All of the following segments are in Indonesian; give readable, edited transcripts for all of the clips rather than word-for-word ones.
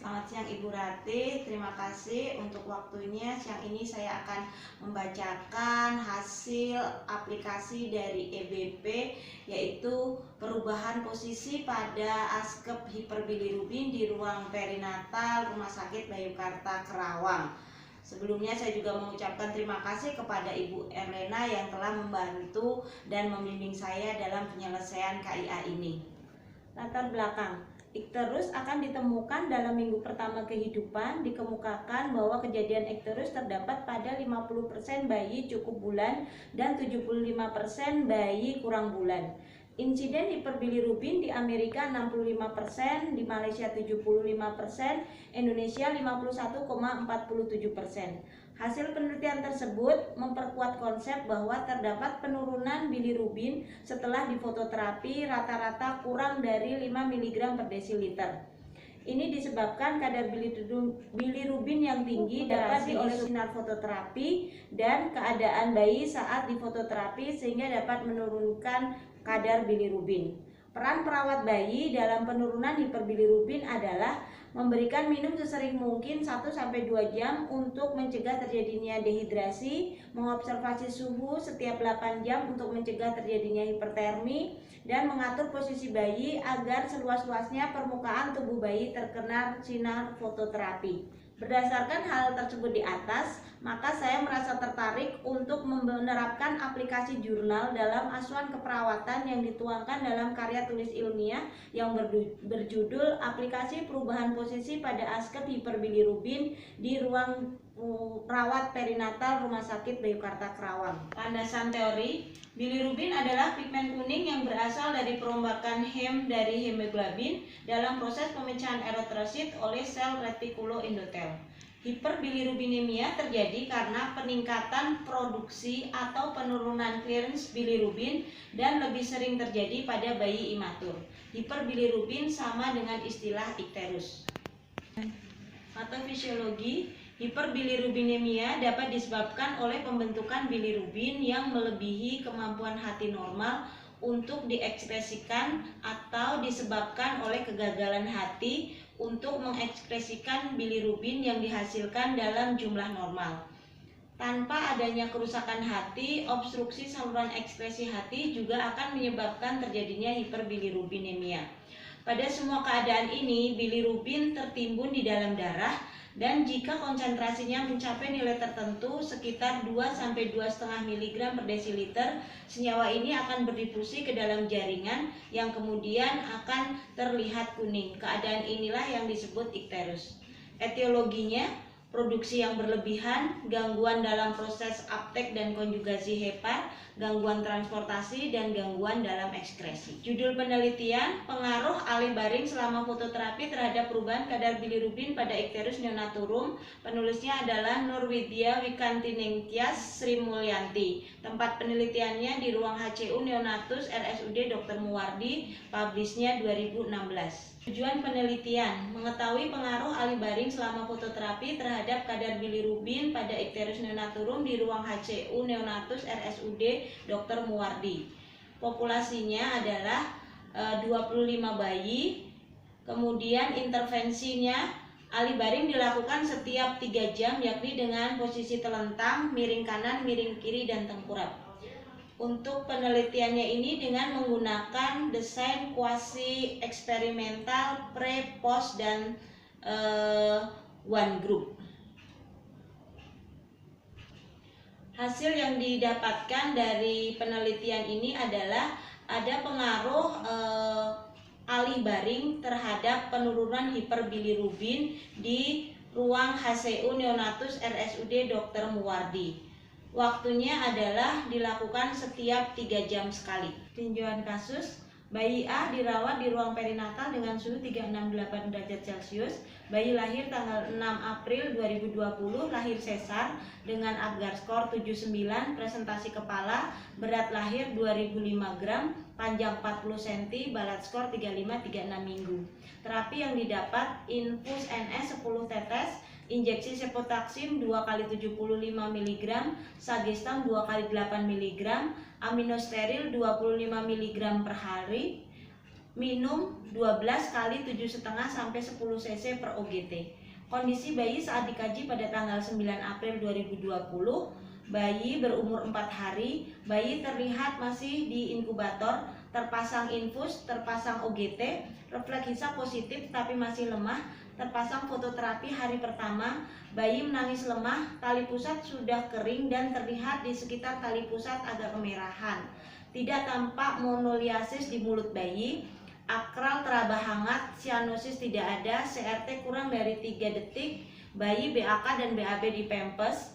Selamat siang Ibu Ratih, terima kasih untuk waktunya. Siang ini saya akan membacakan hasil aplikasi dari EBP, yaitu perubahan posisi pada askep hiperbilirubin di ruang perinatal Rumah Sakit Bayangkara Karawang. Sebelumnya saya juga mengucapkan terima kasih kepada Ibu Erlena yang telah membantu dan membimbing saya dalam penyelesaian KIA ini. Latar belakang, ikterus akan ditemukan dalam minggu pertama kehidupan. Dikemukakan bahwa kejadian ikterus terdapat pada 50% bayi cukup bulan dan 75% bayi kurang bulan. Insiden hiperbilirubin di Amerika 65%, di Malaysia 75%, Indonesia 51,47%. Hasil penelitian tersebut memperkuat konsep bahwa terdapat penurunan bilirubin setelah difototerapi rata-rata kurang dari 5 mg per desiliter. Ini disebabkan kadar bilirubin yang tinggi dapat oleh sinar fototerapi dan keadaan bayi saat difototerapi sehingga dapat menurunkan kadar bilirubin. Peran perawat bayi dalam penurunan hiperbilirubin adalah memberikan minum sesering mungkin 1-2 jam untuk mencegah terjadinya dehidrasi, mengobservasi suhu setiap 8 jam untuk mencegah terjadinya hipertermi, dan mengatur posisi bayi agar seluas-luasnya permukaan tubuh bayi terkena sinar fototerapi. Berdasarkan hal tersebut di atas, maka saya merasa tertarik untuk menerapkan aplikasi jurnal dalam asuhan keperawatan yang dituangkan dalam karya tulis ilmiah yang berjudul Aplikasi Perubahan Posisi pada Askep Hiperbilirubin di Ruang Rawat Perinatal Rumah Sakit Bayangkara Karawang. Landasan teori, bilirubin adalah pigmen kuning yang berasal dari perombakan hem dari hemoglobin dalam proses pemecahan eritrosit oleh sel retikuloendotel. Hiperbilirubinemia terjadi karena peningkatan produksi atau penurunan clearance bilirubin dan lebih sering terjadi pada bayi imatur. Hiperbilirubin sama dengan istilah ikterus. Patofisiologi, hiperbilirubinemia dapat disebabkan oleh pembentukan bilirubin yang melebihi kemampuan hati normal untuk diekspresikan atau disebabkan oleh kegagalan hati untuk mengekspresikan bilirubin yang dihasilkan dalam jumlah normal. Tanpa adanya kerusakan hati, obstruksi saluran ekskresi hati juga akan menyebabkan terjadinya hiperbilirubinemia. Pada semua keadaan ini, bilirubin tertimbun di dalam darah, dan jika konsentrasinya mencapai nilai tertentu sekitar 2-2,5 mg per desiliter, senyawa ini akan berdifusi ke dalam jaringan yang kemudian akan terlihat kuning. Keadaan inilah yang disebut ikterus. Etiologinya, produksi yang berlebihan, gangguan dalam proses uptake dan konjugasi hepar, gangguan transportasi, dan gangguan dalam ekskresi. Judul penelitian, pengaruh alibaring selama fototerapi terhadap perubahan kadar bilirubin pada ikterus neonaturum. Penulisnya adalah Nurwidya Wikantiningtyas Sri Mulyanti. Tempat penelitiannya di ruang HCU Neonatus RSUD Dr. Muwardi, publishnya 2016. Tujuan penelitian, mengetahui pengaruh alibaring selama fototerapi terhadap kadar bilirubin pada ikterus neonaturum di ruang HCU Neonatus RSUD Dr. Muwardi. Populasinya adalah 25 bayi. Kemudian intervensinya, alibaring dilakukan setiap 3 jam yakni dengan posisi telentang, miring kanan, miring kiri, dan tengkurap. Untuk penelitiannya ini dengan menggunakan desain kuasi eksperimental, pre, post, dan one group. Hasil yang didapatkan dari penelitian ini adalah ada pengaruh alibaring terhadap penurunan hiperbilirubin di ruang HCU Neonatus RSUD Dr. Muwardi. Waktunya adalah dilakukan setiap 3 jam sekali. Tinjauan kasus, bayi A dirawat di ruang perinatal dengan suhu 368 derajat Celcius. Bayi lahir tanggal 6 April 2020, lahir sesar dengan Apgar skor 79, presentasi kepala, berat lahir 2005 gram, panjang 40 cm, balat skor 35-36 minggu. Terapi yang didapat, infus NS 10 tetes, injeksi sepotaksim 2x75 mg, sagestam 2x8 mg, aminosteril 25 mg per hari, minum 12 kali 7,5 sampai 10 cc per OGT. Kondisi bayi saat dikaji pada tanggal 9 April 2020, bayi berumur 4 hari, bayi terlihat masih di inkubator, terpasang infus, terpasang OGT, refleks hisap positif tapi masih lemah, terpasang fototerapi hari pertama, bayi menangis lemah, tali pusat sudah kering dan terlihat di sekitar tali pusat agak kemerahan. Tidak tampak monoliasis di mulut bayi, akral teraba hangat, sianosis tidak ada, CRT kurang dari 3 detik, bayi BAK dan BAB di pempes,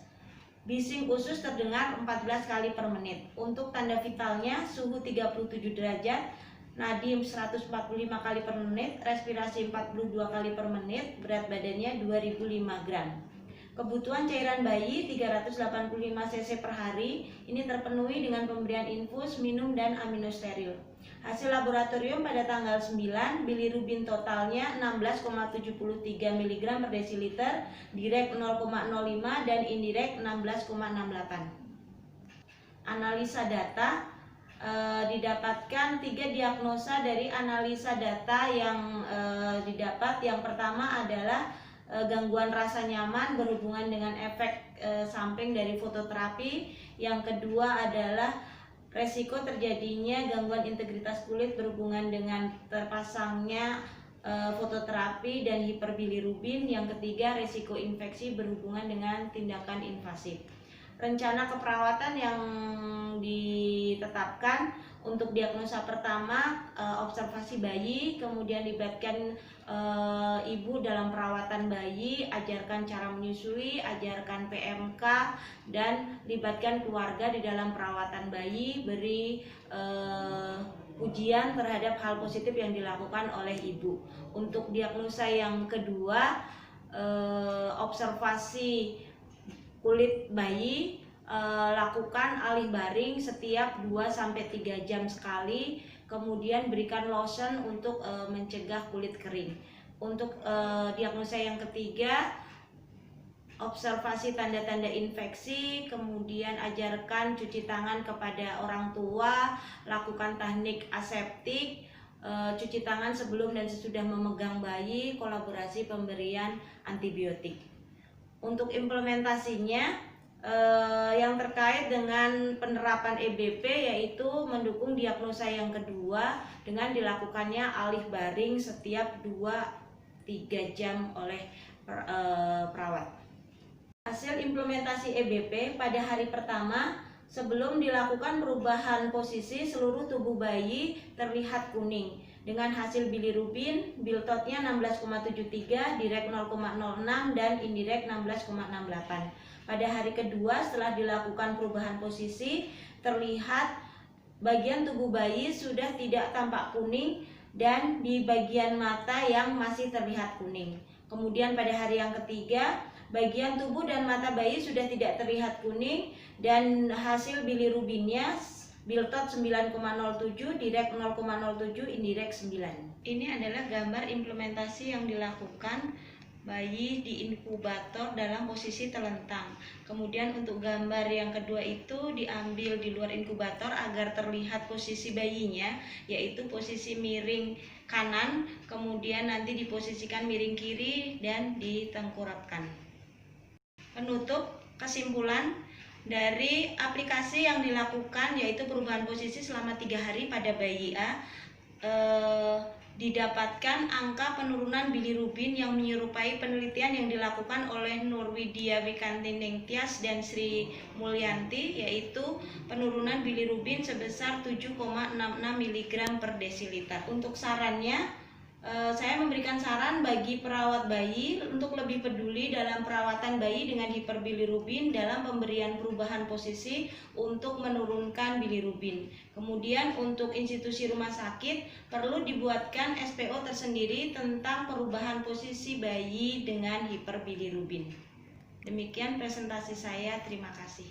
bising usus terdengar 14 kali per menit. Untuk tanda vitalnya, suhu 37 derajat, nadi 145 kali per menit, respirasi 42 kali per menit, berat badannya 2005 gram. Kebutuhan cairan bayi 385 cc per hari, ini terpenuhi dengan pemberian infus, minum, dan aminosteril. Hasil laboratorium pada tanggal 9, bilirubin totalnya 16,73 mg per desiliter, direct 0,05 dan indirect 16,68. Analisa data didapatkan 3 diagnosa dari analisa data yang didapat. Yang pertama adalah gangguan rasa nyaman berhubungan dengan efek samping dari fototerapi. Yang kedua adalah resiko terjadinya gangguan integritas kulit berhubungan dengan terpasangnya fototerapi dan hiperbilirubin. Yang ketiga, resiko infeksi berhubungan dengan tindakan invasif. Rencana keperawatan yang ditetapkan untuk diagnosa pertama, observasi bayi, kemudian libatkan ibu dalam perawatan bayi, ajarkan cara menyusui, ajarkan PMK, dan libatkan keluarga di dalam perawatan bayi, beri ujian terhadap hal positif yang dilakukan oleh ibu. Untuk diagnosa yang kedua, observasi kulit bayi, lakukan alih baring setiap 2-3 jam sekali, kemudian berikan lotion untuk mencegah kulit kering. Untuk diagnosa yang ketiga, observasi tanda-tanda infeksi, kemudian ajarkan cuci tangan kepada orang tua, lakukan teknik aseptik, cuci tangan sebelum dan sesudah memegang bayi, kolaborasi pemberian antibiotik. Untuk implementasinya, yang terkait dengan penerapan EBP yaitu mendukung diagnosa yang kedua dengan dilakukannya alih baring setiap 2-3 jam oleh perawat. Hasil implementasi EBP pada hari pertama, sebelum dilakukan perubahan posisi, seluruh tubuh bayi terlihat kuning dengan hasil bilirubin, biltotnya 16,73, direct 0,06 dan indirect 16,68. Pada hari kedua setelah dilakukan perubahan posisi, terlihat bagian tubuh bayi sudah tidak tampak kuning dan di bagian mata yang masih terlihat kuning. Kemudian pada hari yang ketiga, bagian tubuh dan mata bayi sudah tidak terlihat kuning dan hasil bilirubinnya biltot 9,07, direct 0,07, indirect 9. Ini adalah gambar implementasi yang dilakukan bayi di inkubator dalam posisi telentang. Kemudian untuk gambar yang kedua itu diambil di luar inkubator agar terlihat posisi bayinya, yaitu posisi miring kanan, kemudian nanti diposisikan miring kiri dan ditengkurapkan. Penutup, kesimpulan dari aplikasi yang dilakukan yaitu perubahan posisi selama 3 hari pada bayi A, didapatkan angka penurunan bilirubin yang menyerupai penelitian yang dilakukan oleh Nurwidya Wikanting Tias dan Sri Mulyanti, yaitu penurunan bilirubin sebesar 7,66 mg per desiliter. Untuk sarannya, saya memberikan saran bagi perawat bayi untuk lebih peduli dalam perawatan bayi dengan hiperbilirubin dalam pemberian perubahan posisi untuk menurunkan bilirubin. Kemudian untuk institusi rumah sakit perlu dibuatkan SPO tersendiri tentang perubahan posisi bayi dengan hiperbilirubin. Demikian presentasi saya, terima kasih.